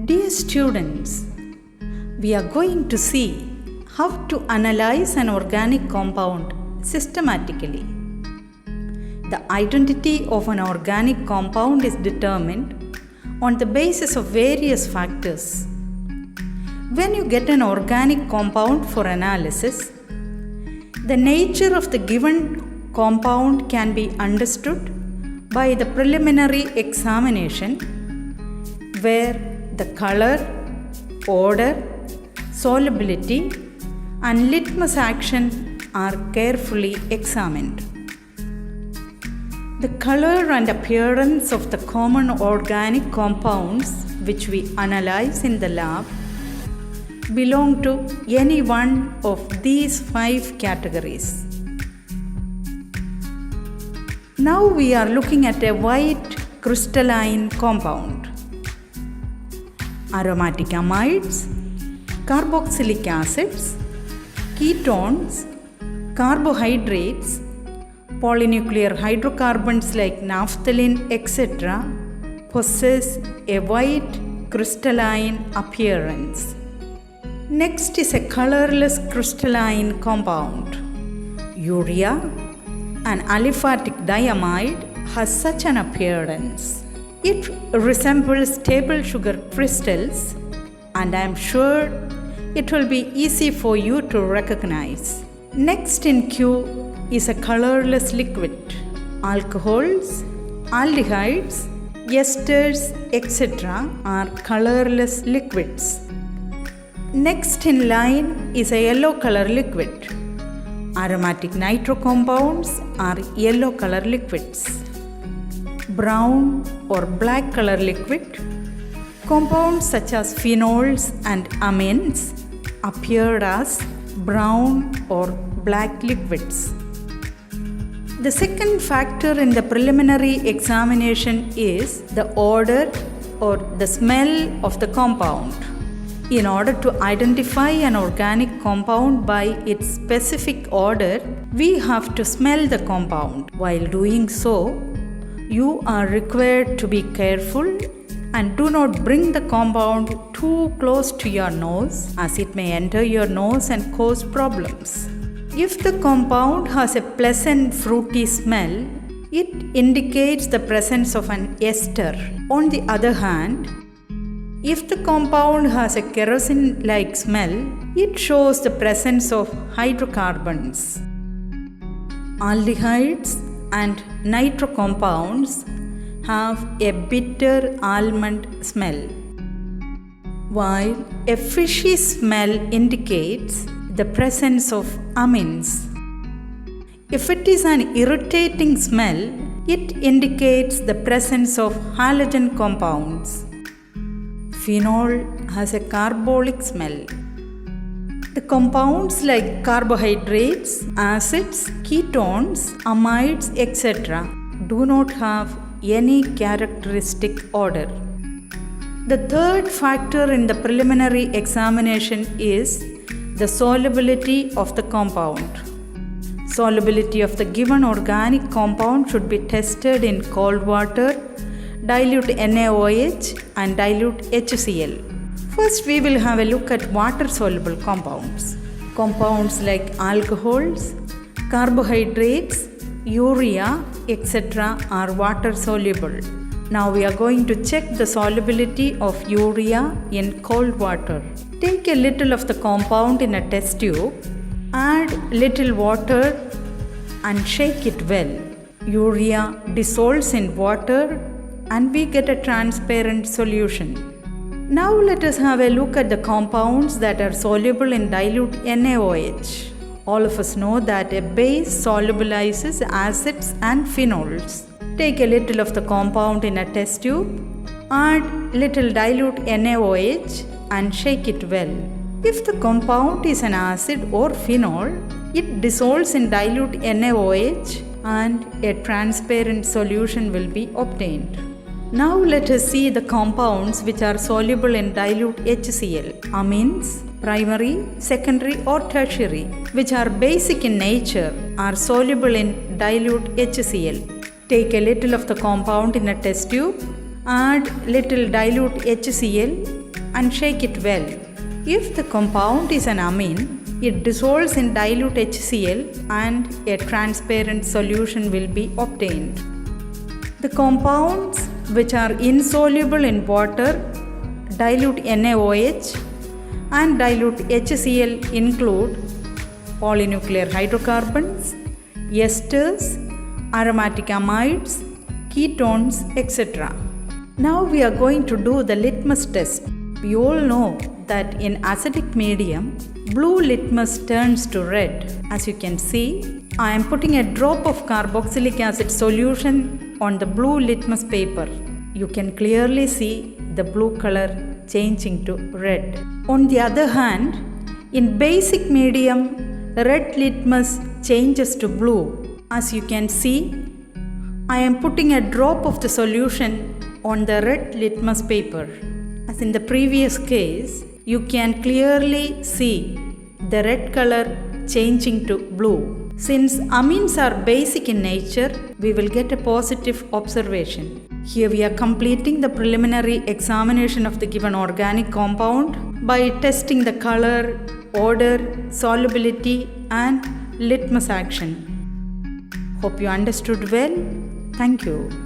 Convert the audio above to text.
Dear students, we are going to see how to analyze an organic compound systematically. The identity of an organic compound is determined on the basis of various factors. When you get an organic compound for analysis, the nature of the given compound can be understood by the preliminary examination, where the color, odor, solubility, and litmus action are carefully examined. The color and appearance of the common organic compounds which we analyze in the lab belong to any one of these 5 categories. Now we are looking at a white crystalline compound. Aromatic amides, carboxylic acids, ketones, carbohydrates, polynuclear hydrocarbons like naphthalene, etc., possess a white crystalline appearance. Next is a colorless crystalline compound. Urea, an aliphatic diamide, has such an appearance. It resembles table sugar crystals, and I am sure it will be easy for you to recognize. Next in queue is a colorless liquid. Alcohols, aldehydes, esters, etc. are colorless liquids. Next in line is a yellow color liquid. Aromatic nitro compounds are yellow color liquids. Brown or black color liquid, compounds such as phenols and amines appear as brown or black liquids. The second factor in the preliminary examination is the odor or the smell of the compound. In order to identify an organic compound by its specific odor, we have to smell the compound. While doing so, you are required to be careful and do not bring the compound too close to your nose, as it may enter your nose and cause problems. If the compound has a pleasant fruity smell, it indicates the presence of an ester. On the other hand, if the compound has a kerosene-like smell, it shows the presence of hydrocarbons. Aldehydes and nitro compounds have a bitter almond smell, while a fishy smell indicates the presence of amines. If it is an irritating smell, it indicates the presence of halogen compounds. Phenol has a carbolic smell. The compounds like carbohydrates, acids, ketones, amides, etc. do not have any characteristic odor. The third factor in the preliminary examination is the solubility of the compound. Solubility of the given organic compound should be tested in cold water, dilute NaOH, and dilute HCl. First, we will have a look at water-soluble compounds. Compounds like alcohols, carbohydrates, urea, etc. are water-soluble. Now we are going to check the solubility of urea in cold water. Take a little of the compound in a test tube, add little water and shake it well. Urea dissolves in water and we get a transparent solution. Now let us have a look at the compounds that are soluble in dilute NaOH. All of us know that a base solubilizes acids and phenols. Take a little of the compound in a test tube, add little dilute NaOH and shake it well. If the compound is an acid or phenol, it dissolves in dilute NaOH and a transparent solution will be obtained. Now let us see the compounds which are soluble in dilute HCl. Amines, primary, secondary or tertiary, which are basic in nature, are soluble in dilute HCl. Take a little of the compound in a test tube, add little dilute HCl and shake it well. If the compound is an amine, it dissolves in dilute HCl and a transparent solution will be obtained. The compounds which are insoluble in water, dilute NaOH and dilute HCl include polynuclear hydrocarbons, esters, aromatic amides, ketones, etc. Now we are going to do the litmus test. We all know that in acidic medium, blue litmus turns to red. As you can see, I am putting a drop of carboxylic acid solution on the blue litmus paper. You can clearly see the blue color changing to red. On the other hand, in basic medium, red litmus changes to blue. As you can see, I am putting a drop of the solution on the red litmus paper. As in the previous case, you can clearly see the red color changing to blue. Since amines are basic in nature, we will get a positive observation. Here we are completing the preliminary examination of the given organic compound by testing the color, odor, solubility and litmus action. Hope you understood well. Thank you.